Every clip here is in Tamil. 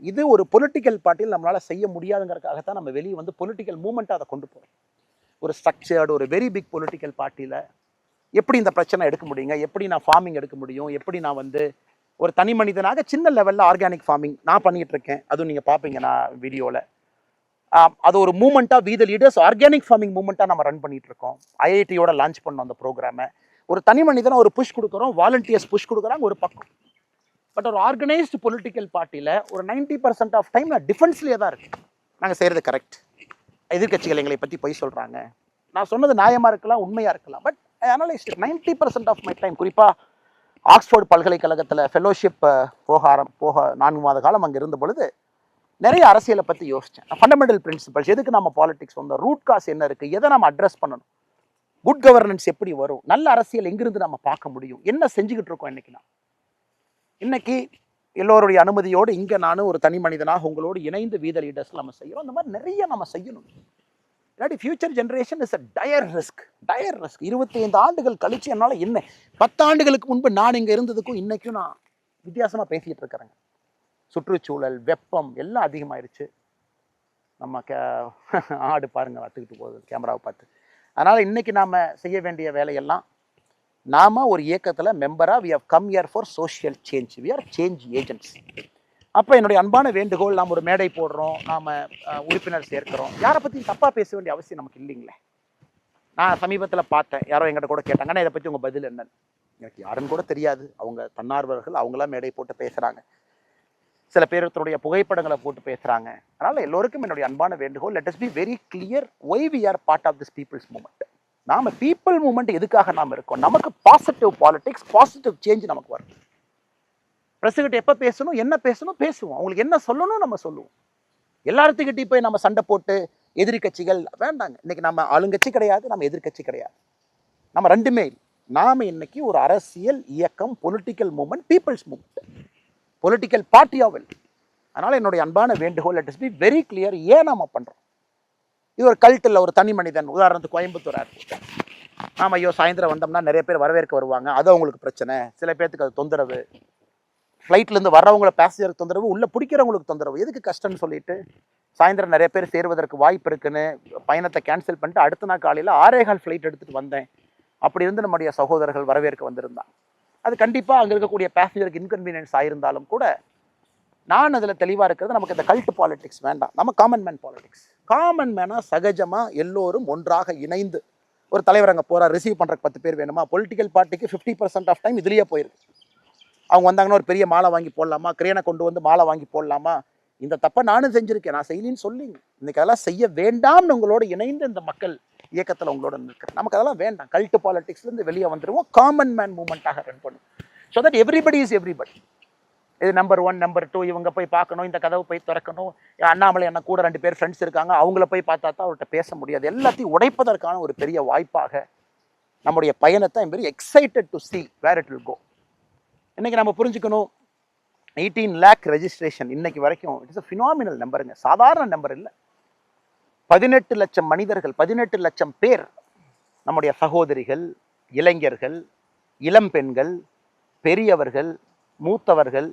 இது ஒரு பொலிட்டிக்கல் பார்ட்டியில் நம்மளால செய்ய முடியாதுங்கிறதுக்காகத்தான் நம்ம வெளியே வந்து பொலிட்டிக்கல் மூவ்மெண்ட்டாக அதை கொண்டு போகிறோம். ஒரு ஸ்ட்ரக்சர்டு ஒரு வெரி பிக் பொலிட்டிக்கல் பார்ட்டியில் எப்படி இந்த பிரச்சனை எடுக்க முடியுங்க, எப்படி நான் ஃபார்மிங் எடுக்க முடியும், எப்படி நான் வந்து ஒரு தனி மனிதனாக சின்ன லெவலில் ஆர்கானிக் ஃபார்மிங் நான் பண்ணிகிட்டு இருக்கேன். அதுவும் நீங்கள் பார்ப்பீங்க நான் வீடியோவில். அது ஒரு மூமெண்ட்டாக we the leaders organic farming மூமெண்ட்டாக நம்ம ரன் பண்ணிட்டு இருக்கோம். ஐஐடியோட லான்ச் பண்ணோம் அந்த ப்ரோக்ராமை. ஒரு தனி மனிதனை ஒரு புஷ் கொடுக்குறோம், வாலண்டியர்ஸ் புஷ் கொடுக்குறாங்க ஒரு பக்கம். பட் ஒரு ஆர்கனைஸ்டு பொலிட்டிக்கல் பார்ட்டியில் ஒரு 90% ஆஃப் டைம் நான் டிஃபென்ஸ்லேயே தான் இருக்கு. நாங்கள் செய்கிறது கரெக்ட், எதிர்கட்சிகள் எங்களை பற்றி பொய் சொல்கிறாங்க, நான் சொன்னது நியாயமாக இருக்கலாம், உண்மையாக இருக்கலாம். But I analysed 90% of my time. குறிப்பாக ஆக்ஸ்ஃபோர்டு பல்கலைக்கழகத்தில் ஃபெலோஷிப் போக 4 மாத காலம் அங்கே இருந்த பொழுது நிறைய அரசியலை பற்றி யோசித்தேன். ஃபண்டமெண்டல் பிரின்சிபல்ஸ், எதுக்கு நம்ம பாலிடிக்ஸ் வந்தோம், ரூட் காஸ் என்ன இருக்குது, எதை நம்ம அட்ரஸ் பண்ணணும், குட் கவர்னன்ஸ் எப்படி வரும், நல்ல அரசியல் எங்கிருந்து நம்ம பார்க்க முடியும், என்ன செஞ்சுக்கிட்டு இருக்கோம் இன்னைக்கு எல்லோருடைய அனுமதியோடு இங்கே நானும் ஒரு தனி மனிதனாக உங்களோடு இணைந்து வி த லீடர்ஸ் நம்ம செய்கிறோம். இந்த மாதிரி நிறைய நம்ம செய்யணும். இல்லாட்டி future generation is a dire risk. 25 ஆண்டுகள் கழிச்சு என்னால் என்ன 10 ஆண்டுகளுக்கு முன்பு நான் இங்கே இருந்ததுக்கும் இன்னைக்கும் நான் வித்தியாசமாக பேசிகிட்டு இருக்கிறேங்க. சுற்றுச்சூழல், வெப்பம் எல்லாம் அதிகமாயிருச்சு. நம்ம ஆடு பாருங்க வத்துக்கிட்டு போகுது கேமராவை பார்த்து. அதனால் இன்னைக்கு நாம் செய்ய வேண்டிய வேலையெல்லாம், நாம் ஒரு இயக்கத்தில் மெம்பராக we have come here for social change, we are change agents. அப்போ என்னுடைய அன்பான வேண்டுகோள், நாம் ஒரு மேடை போடுறோம், நாம் உறுப்பினர் சேர்க்கிறோம், யாரை பற்றியும் தப்பாக பேச வேண்டிய அவசியம் நமக்கு இல்லைங்களே. நான் சமீபத்தில் பார்த்தேன், யாரோ எங்கிட்ட கூட கேட்டாங்க, ஆனால் இதை பற்றி உங்கள் பதில் என்னன்னு. எனக்கு யாருன்னு கூட தெரியாது. அவங்க தன்னார்வர்கள், அவங்களாம் மேடை போட்டு பேசுகிறாங்க, சில பேருடைய புகைப்படங்களை போட்டு பேசுகிறாங்க. அதனால் எல்லோருக்கும் என்னுடைய அன்பான வேண்டுகோள், let us be very clear why we are part of this people's movement. நாம் பீப்புள் மூமெண்ட் எதுக்காக நாம் இருக்கோம், நமக்கு பாசிட்டிவ் பாலிடிக்ஸ், பாசிட்டிவ் சேஞ்ச் நமக்கு வரும். பிரசிடென்ட் எப்போ பேசணும், என்ன பேசணும் பேசுவோம், அவங்களுக்கு என்ன சொல்லணும் நம்ம சொல்லுவோம். எல்லாத்துக்கிட்டையும் போய் நம்ம சண்டை போட்டு எதிரி கட்சிகள் வேண்டாங்க. இன்னைக்கு நம்ம ஆளுங்கட்சி கிடையாது, நம்ம எதிர்கட்சி கிடையாது, நம்ம ரெண்டுமே. நாம் இன்னைக்கு ஒரு அரசியல் இயக்கம், political movement, people's movement, political party of well. அதனால் என்னுடைய அன்பான வேண்டுகோள், let us be very clear. ஏன் நாம் பண்ணுறோம், இது ஒரு கல்ட்டில் ஒரு தனி மனிதன். உதாரணத்துக்கு கோயம்புத்தூர் ஏர்போர்ட், நாம் ஐயோ சாயந்தரம் வந்தோம்னா நிறைய பேர் வரவேற்க வருவாங்க, அது அவங்களுக்கு பிரச்சனை, சில பேர்த்துக்கு அது தொந்தரவு, ஃப்ளைட்லேருந்து வர்றவங்கள பேசஞ்சருக்கு தொந்தரவு, உள்ளே பிடிக்கிறவங்களுக்கு தொந்தரவு, எதுக்கு கஷ்டம்னு சொல்லிட்டு சாயந்தரம் நிறைய பேர் சேருவதற்கு வாய்ப்பு இருக்குன்னு பயணத்தை கேன்சல் பண்ணிட்டு அடுத்த நாள் காலையில் 6:15 ஃப்ளைட் எடுத்துகிட்டு வந்தேன். அப்படி இருந்து நம்முடைய சகோதரர்கள் வரவேற்க வந்திருந்தான். அது கண்டிப்பாக அங்கே இருக்கக்கூடிய பேசஞ்சருக்கு இன்கன்வீனியன்ஸ் ஆயிருந்தாலும் கூட நான் அதில் தெளிவாக இருக்கிறது, நமக்கு இந்த கல்ட் பாலிடிக்ஸ் வேண்டாம், நம்ம காமன் மேன் பாலிடிக்ஸ். காமன் மேனாக சகஜமாக எல்லோரும் ஒன்றாக இணைந்து, ஒரு தலைவர் அங்கே போகிறார், ரிசீவ் பண்ணுறக்கு 10 பேர் வேணுமா, பொலிட்டிக்கல் பார்ட்டிக்கு 50% ஆஃப் டைம் இதுலேயே போயிருக்கு. அவங்க வந்தாங்கன்னா ஒரு பெரிய மாலை வாங்கி போடலாமா, கிரேனை கொண்டு வந்து மாலை வாங்கி போடலாமா, இந்த தப்பை நானும் செஞ்சுருக்கேன், நான் செய்யலின்னு சொல்லிங்க. இன்றைக்கி அதெல்லாம் செய்ய வேண்டாம்னு உங்களோட இணைந்து இந்த மக்கள் இயக்கத்தில் உங்களோட இருக்கிறேன். நமக்கு அதெல்லாம் வேண்டாம். கல்ட் பாலிடிக்ஸ்லேருந்து வெளியே வந்துடுவோம், காமன் மேன் மூவ்மெண்ட்டாக ரன் பண்ணும். So that everybody is everybody. இது நம்பர் 1 நம்பர் 2 இவங்க போய் பார்க்கணும், இந்த கதவை போய் திறக்கணும், அண்ணாமலை என்ன கூட 2 பேர் ஃப்ரெண்ட்ஸ் இருக்காங்க, அவங்கள போய் பார்த்தா தான் அவர்கிட்ட பேச முடியாது. எல்லாத்தையும் உடைப்பதற்கான ஒரு பெரிய வாய்ப்பாக நம்முடைய பயணத்தை I'm very excited to see where it will go. இன்றைக்கி நம்ம புரிஞ்சுக்கணும், 18 lakh ரெஜிஸ்ட்ரேஷன் இன்னைக்கு வரைக்கும் இட் இஸ் அ ஃபினாமினல் நம்பருங்க, சாதாரண நம்பர் இல்லை. 18 லட்சம் மனிதர்கள், 18 லட்சம் பேர், நம்முடைய சகோதரிகள், இளைஞர்கள், இளம் பெண்கள், பெரியவர்கள், மூத்தவர்கள்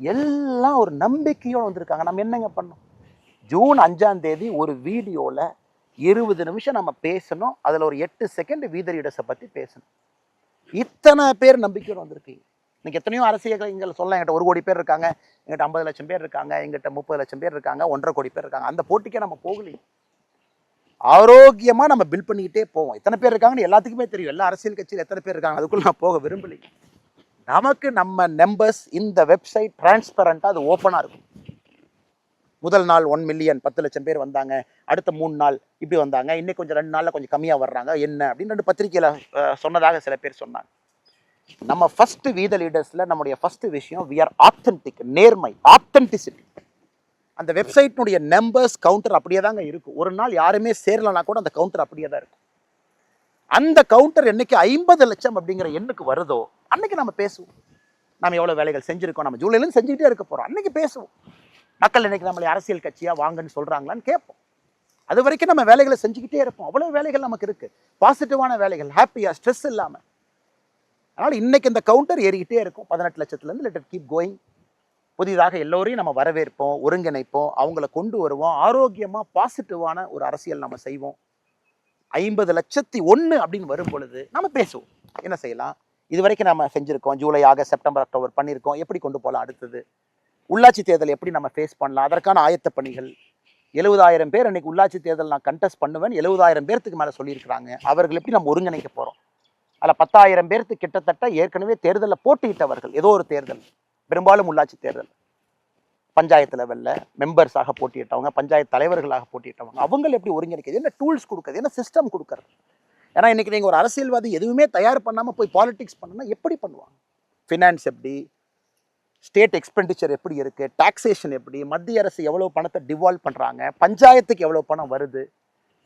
எல்லாம் ஒரு நம்பிக்கையோடு வந்திருக்காங்க. நம்ம என்னங்க பண்ணோம், ஜூன் 5ஆம் தேதி ஒரு வீடியோவில் 20 நிமிஷம் நம்ம பேசணும், அதில் ஒரு 8 செகண்ட் வி த லீடர்ஸை பற்றி பேசணும். இத்தனை பேர் நம்பிக்கையோடு வந்திருக்கீங்க. இன்னைக்கு எத்தனையோ அரசியல் இங்கே சொல்லலாம், எங்கிட்ட 1 கோடி பேர் இருக்காங்க, எங்கிட்ட 50 லட்சம் பேர் இருக்காங்க, எங்கிட்ட 30 லட்சம் பேர் இருக்காங்க, 1.5 கோடி பேர் இருக்காங்க. அந்த போட்டிக்கே நம்ம போகலையே. ஆரோக்கியமாக நம்ம பில் பண்ணிக்கிட்டே போவோம். எத்தனை பேர் இருக்காங்கன்னு எல்லாத்துக்குமே தெரியும், எல்லா அரசியல் கட்சியில் எத்தனை பேர் இருக்காங்க, அதுக்குள்ள நான் போக விரும்பலை. நமக்கு நம்ம நம்பர்ஸ் இந்த வெப்சைட் டிரான்ஸ்பரண்டாக அது ஓப்பனாக இருக்கும். முதல் நாள் 1 மில்லியன் 10 லட்சம் பேர் வந்தாங்க, அடுத்த 3 நாள் இப்படி வந்தாங்க, இன்னைக்கு கொஞ்சம் 2 நாளில் கொஞ்சம் கம்மியாக வர்றாங்க என்ன அப்படின்னு 2 பத்திரிகையில் சொன்னதாக சில பேர் சொன்னாங்க. நம்ம ஃபர்ஸ்ட் வி த லீடர்ஸில் நம்முடைய ஃபர்ஸ்ட் விஷயம், வி ஆர் ஆத்தென்டிக், நேர்மை, ஆத்தென்டிசிட்டி. அந்த வெப்சைட்னுடைய நம்பர்ஸ் கவுண்டர் அப்படியே தாங்க இருக்கும். ஒரு நாள் யாருமே சேரலனா கூட அந்த கவுண்டர் அப்படியே தான் இருக்கும். அந்த கவுண்டர் என்னைக்கு 50 லட்சம் அப்படிங்கிற எண்ணுக்கு வருதோ அன்னைக்கு நம்ம பேசுவோம். நம்ம எவ்வளோ வேலைகள் செஞ்சுருக்கோம், நம்ம ஜூலையிலேருந்து செஞ்சுக்கிட்டே இருக்க போகிறோம், அன்னைக்கு பேசுவோம். மக்கள் இன்னைக்கு நம்மளை அரசியல் கட்சியாக வாங்கன்னு சொல்கிறாங்களான்னு கேட்போம். அது வரைக்கும் நம்ம வேலைகளை செஞ்சுக்கிட்டே இருப்போம். அவ்வளோ வேலைகள் நமக்கு இருக்குது, பாசிட்டிவான வேலைகள், ஹாப்பியாக, ஸ்ட்ரெஸ் இல்லாமல். அதனால் இன்னைக்கு இந்த கவுண்டர் ஏறிக்கிட்டே இருக்கும் 18 லட்சத்துலேருந்து. Let it keep going. புதிதாக எல்லோரையும் நம்ம வரவேற்போம், ஒருங்கிணைப்போம், அவங்கள கொண்டு வருவோம், ஆரோக்கியமாக பாசிட்டிவான ஒரு அரசியல் நம்ம செய்வோம். 50,01,000 அப்படின்னு வரும் பொழுது நம்ம பேசுவோம், என்ன செய்யலாம், இது வரைக்கும் நம்ம செஞ்சுருக்கோம், ஜூலை, ஆகஸ்ட், செப்டம்பர், அக்டோபர் பண்ணியிருக்கோம், எப்படி கொண்டு போகலாம், அடுத்தது உள்ளாட்சி தேர்தல் எப்படி நம்ம ஃபேஸ் பண்ணலாம், அதற்கான ஆயத்த பணிகள். 70,000 பேர் அன்னைக்கு உள்ளாட்சி தேர்தல் நான் கண்டெஸ்ட் பண்ணுவேன், 70,000 பேர்த்துக்கு மேலே சொல்லியிருக்கிறாங்க, அவர்கள் எப்படி நம்ம ஒருங்கிணைக்க போகிறோம். அதில் 10,000 பேர்த்து கிட்டத்தட்ட ஏற்கனவே தேர்தலில் போட்டியிட்டவர்கள், ஏதோ ஒரு தேர்தல், பெரும்பாலும் உள்ளாட்சி தேர்தல், பஞ்சாயத்து லெவலில் மெம்பர்ஸாக போட்டியிட்டவங்க, பஞ்சாயத்து தலைவர்களாக போட்டியிட்டவங்க, அவங்க எப்படி ஒருங்கிணைக்கிறது, என்ன டூல்ஸ் கொடுக்குறது, என்ன சிஸ்டம் கொடுக்குறது. ஏன்னா இன்றைக்கி நீங்கள் ஒரு அரசியல்வாதி எதுவுமே தயார் பண்ணாமல் போய் பாலிடிக்ஸ் பண்ணணும்னா எப்படி பண்ணுவாங்க. ஃபினான்ஸ் எப்படி, ஸ்டேட் எக்ஸ்பெண்டிச்சர் எப்படி இருக்குது, டாக்ஸேஷன் எப்படி, மத்திய அரசு எவ்வளோ பணத்தை டிவால்வ் பண்ணுறாங்க, பஞ்சாயத்துக்கு எவ்வளோ பணம் வருது,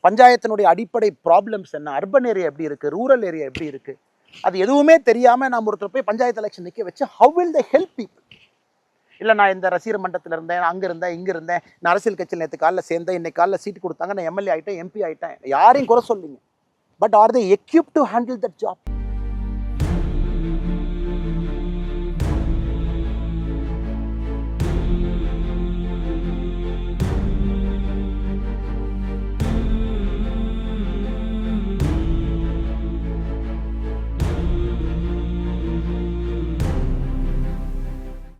பஞ்சாயத்தினுடைய அடிப்படை ப்ராப்ளம்ஸ் என்ன, அர்பன் ஏரியா எப்படி இருக்குது, ரூரல் ஏரியா எப்படி இருக்குது, அது எதுவுமே தெரியாமல் நாம் ஒருத்தர் போய் பஞ்சாயத்து எலெக்ஷன் நிற்க வச்சு how will they help people. இல்லை நான் இந்த ரசிகர் மன்றத்தில் இருந்தேன், அங்கே இருந்தேன், இங்கே இருந்தேன், நான் அரசியல் கட்சியில் நேற்று காலையில் சேர்ந்தேன், இன்னைக்கு காலையில் சீட்டு கொடுத்தாங்க, நான் எம்எல்ஏ ஆகிட்டேன், எம்பி ஆகிட்டேன், யாரையும் குறை சொல்லிங்க. But are they equipped to handle that job?